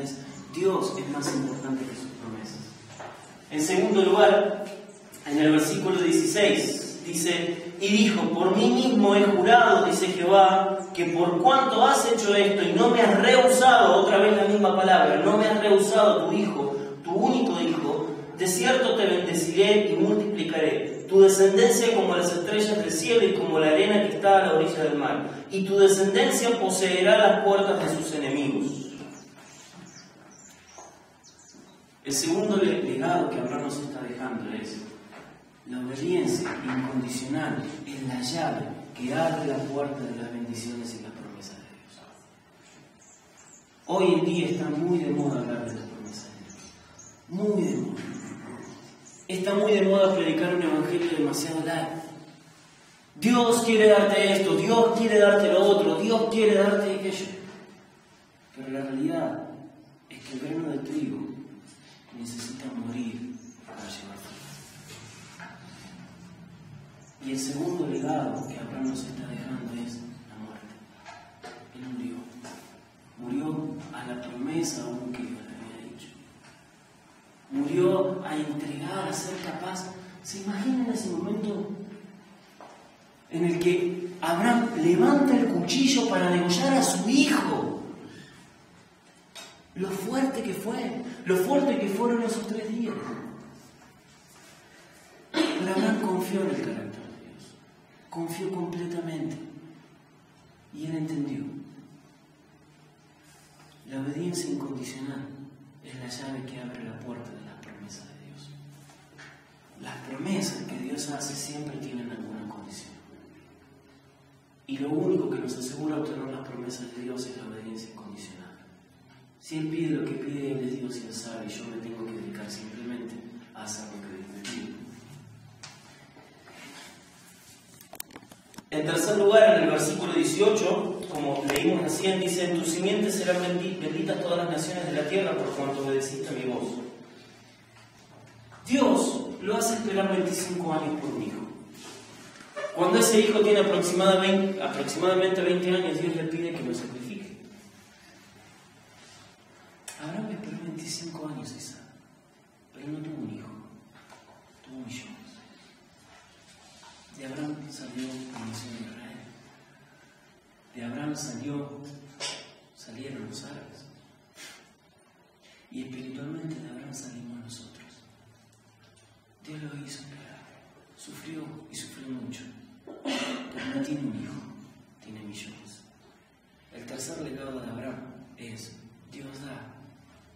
es: Dios es más importante que sus promesas. En segundo lugar, en el versículo 16, dice: y dijo, por mí mismo he jurado, dice Jehová, que por cuanto has hecho esto y no me has rehusado, otra vez la misma palabra, no me has rehusado tu hijo, tu único hijo, de cierto te bendeciré y multiplicaré tu descendencia como las estrellas del cielo y como la arena que está a la orilla del mar, y tu descendencia poseerá las puertas de sus enemigos. El segundo legado que Abraham nos está dejando es: la obediencia incondicional es la llave que abre la puerta de las bendiciones y las promesas de Dios. Hoy en día está muy de moda hablar de las promesas de Dios. Muy de moda. Está muy de moda predicar un evangelio demasiado largo. Dios quiere darte esto, Dios quiere darte lo otro, Dios quiere darte aquello. Pero la realidad es que el grano de trigo necesita morir para llevar fruto. Y el segundo legado que Abraham nos está dejando es la muerte. Él murió. Murió a la promesa aún que Dios le había dicho. Murió a entregar, a ser capaz. ¿Se imaginan ese momento en el que Abraham levanta el cuchillo para degollar a su hijo? Lo fuerte que fue, lo fuerte que fueron esos 3 días. Pero Abraham confió en el carácter de Dios, confió completamente, y él entendió. La obediencia incondicional es la llave que abre la puerta de las promesas de Dios. Las promesas que Dios hace siempre tienen alguna condición. Y lo único que nos asegura obtener las promesas de Dios es la obediencia incondicional. Si Él pide lo que pide, Él es Dios y Él sabe, y yo me tengo que dedicar simplemente a hacer lo que Dios me pide. En tercer lugar, en el versículo 18, como leímos recién, dice: en tu simiente serán benditas todas las naciones de la tierra por cuanto obedeciste a mi voz. Dios lo hace esperar 25 años por un hijo. Cuando ese hijo tiene aproximadamente 20 años, Dios le pide que lo sacrifique. Abraham esperó 25 años, Isaac, pero no tuvo un hijo, tuvo millones. De Abraham salió la nación de Israel. De Abraham salieron los árabes. Y espiritualmente de Abraham salimos nosotros. Dios lo hizo esperar. Sufrió y sufrió mucho. Pero no tiene un hijo, tiene millones. El tercer legado de Abraham es: Dios da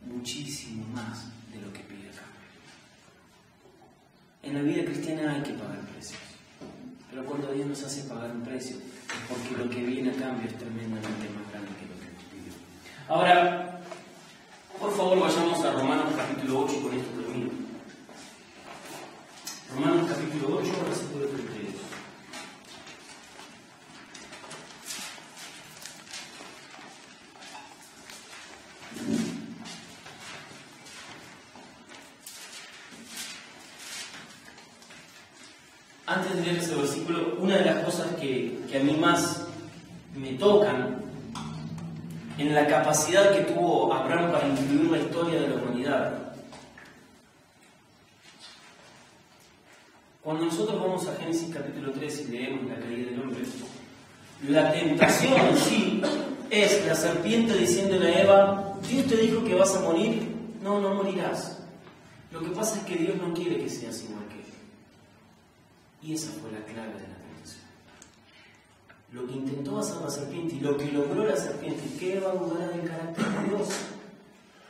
muchísimo más de lo que pide a cambio. En la vida cristiana hay que pagar precios. Pero cuando Dios nos hace pagar un precio, es porque lo que viene a cambio es tremendamente más grande que lo que nos pidió. Ahora, por favor, vayamos a Romanos capítulo 8, con esto termino. Romanos capítulo 8, versículo 32. Antes de leer ese versículo, una de las cosas que a mí más me tocan en la capacidad que tuvo Abraham para influir la historia de la humanidad. Cuando nosotros vamos a Génesis capítulo 3 y leemos la caída del hombre, la tentación en sí es la serpiente diciéndole a Eva: Dios te dijo que vas a morir, no morirás. Lo que pasa es que Dios no quiere que seas igual que Él. Y esa fue la clave de la tentación. Lo que intentó hacer la serpiente y lo que logró la serpiente, ¿qué va a dudar del carácter de Dios?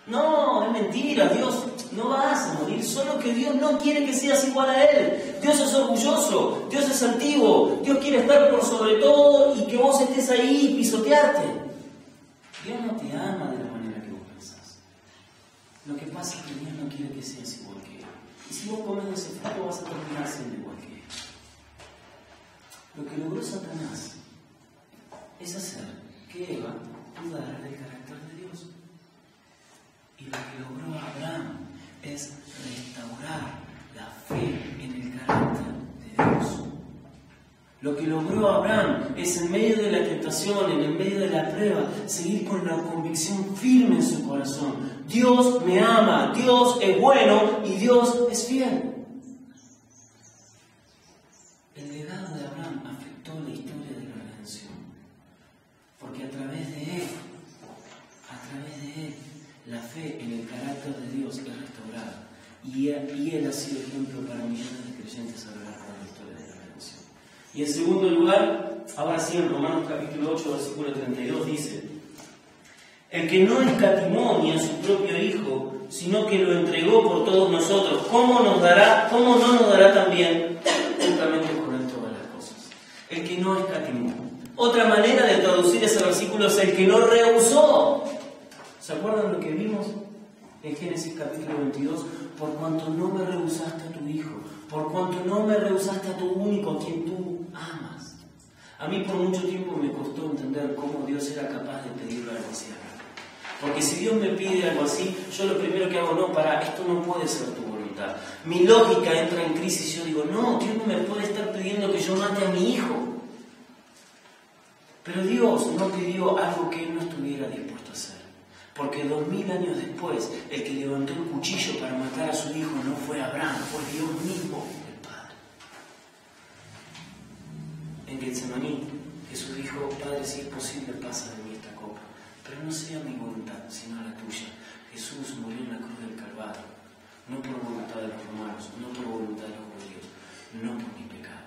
No, es mentira, Dios, no vas a morir, solo que Dios no quiere que seas igual a Él. Dios es orgulloso, Dios es altivo, Dios quiere estar por sobre todo y que vos estés ahí y pisotearte. Dios no te ama de la manera que vos pensás. Lo que pasa es que Dios no quiere que seas igual que Él. Y si vos comes de ese fruto vas a terminar siendo igual que Él. Lo que logró Satanás es hacer que Eva dudara del carácter de Dios. Y lo que logró Abraham es restaurar la fe en el carácter de Dios. Lo que logró Abraham es en medio de la tentación, en el medio de la prueba, seguir con la convicción firme en su corazón. Dios me ama, Dios es bueno y Dios es fiel. El legado de Abraham afectó la historia de la redención, porque a través de él, la fe en el carácter de Dios es restaurada. Y él ha sido ejemplo para millones de creyentes a lo largo de la historia de la redención. Y en segundo lugar, ahora sí en Romanos capítulo 8, versículo 32 dice: el que no escatimó ni a su propio Hijo, sino que lo entregó por todos nosotros, ¿cómo no nos dará también juntamente con él todas las cosas? El que no escatimó. Otra manera de traducir ese versículo es el que no rehusó. ¿Se acuerdan lo que vimos en Génesis capítulo 22? Por cuanto no me rehusaste a tu Hijo, por cuanto no me rehusaste a tu único, a quien tú amas. A mí por mucho tiempo me costó entender cómo Dios era capaz de pedirle algo así a mí. Porque si Dios me pide algo así, yo lo primero que hago, esto no puede ser tu voluntad. Mi lógica entra en crisis y yo digo, no, Dios no me puede estar pidiendo que yo mate a mi hijo. Pero Dios no pidió algo que Él no estuviera dispuesto a hacer. Porque 2000 años después, el que levantó el cuchillo para matar a su hijo no fue Abraham, fue Dios mismo, el Padre. En Getsemaní, Jesús dijo, Padre, si es posible, pasa de mí esta copa, pero no sea mi voluntad, sino la tuya. Jesús murió en la cruz del Calvario, no por voluntad de los romanos, no por voluntad de los judíos, no por mi pecado.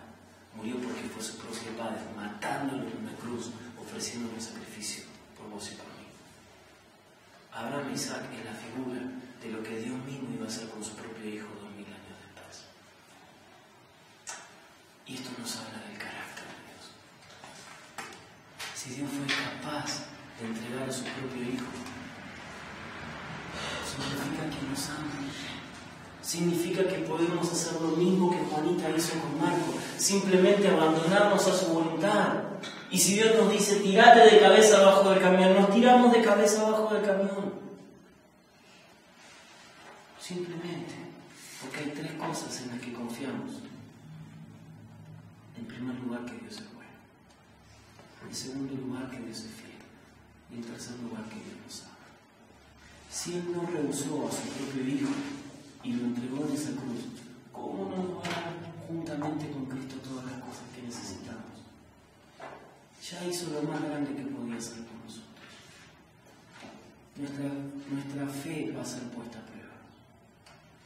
Murió porque fue su propio Padre, matándolo en una cruz, ofreciéndome sacrificio por vos y por mí. Abraham y Isaac es la figura de lo que Dios mismo iba a hacer con su propio Hijo 2000 años después. Y esto nos habla del carácter de Dios. Si Dios fue capaz de entregar a su propio Hijo, significa que nos ama. Significa que podemos hacer lo mismo que Juanita hizo con Marco, simplemente abandonarnos a su voluntad. Y si Dios nos dice, tirate de cabeza abajo del camión, nos tiramos de cabeza abajo del camión. Simplemente, porque hay tres cosas en las que confiamos. En primer lugar, que Dios es bueno. En segundo lugar, que Dios es fiel. Y en tercer lugar, que Dios nos ama. Si Él no rehusó a su propio Hijo y lo entregó en esa cruz, ¿cómo no nos va a dar juntamente con Cristo todas las cosas que necesitamos? Ya hizo lo más grande que podía hacer por nosotros. Nuestra fe va a ser puesta a prueba,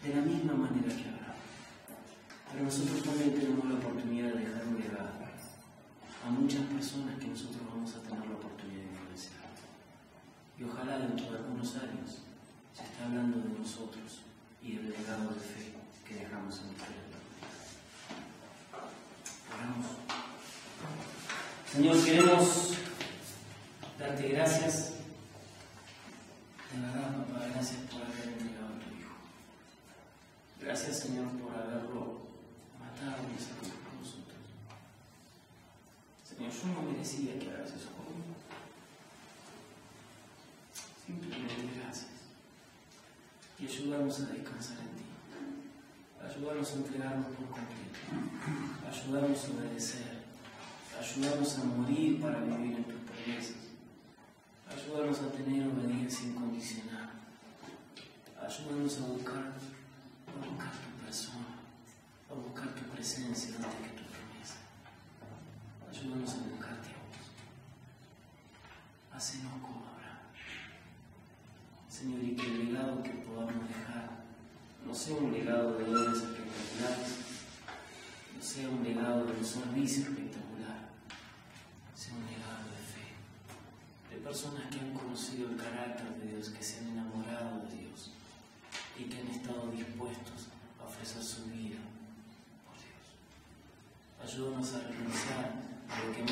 de la misma manera que Abraham. Pero nosotros también tenemos la oportunidad de dejar un legado a muchas personas que nosotros vamos a tener la oportunidad de influenciar. Y ojalá dentro de algunos años se está hablando de nosotros y del legado de fe que dejamos en nuestra vida. Oramos. Señor, queremos darte gracias, de verdad, papá, gracias por haber entregado a tu Hijo. Gracias, Señor, por haberlo matado en esa cruz por nosotros. Señor, yo no merecía que hagas eso conmigo. Simplemente gracias. Y ayúdanos a descansar en ti. Ayúdanos a entregarnos por completo. Ayúdanos a obedecer. Ayúdanos a morir para vivir en tus promesas. Ayúdanos a tener obediencia incondicional. Ayúdanos a buscar tu persona, a buscar tu presencia antes que tu promesa. Ayúdanos a buscarte a vos. Hacenos como Abraham. Señor, y que el legado que podamos dejar no sea un legado de dones espectaculares, no sea un legado de un servicio espectacular, sea un legado de fe, de personas que han conocido el carácter de Dios, que se han enamorado de Dios y que han estado dispuestos a ofrecer su vida por Dios. Ayúdanos a renunciar a lo que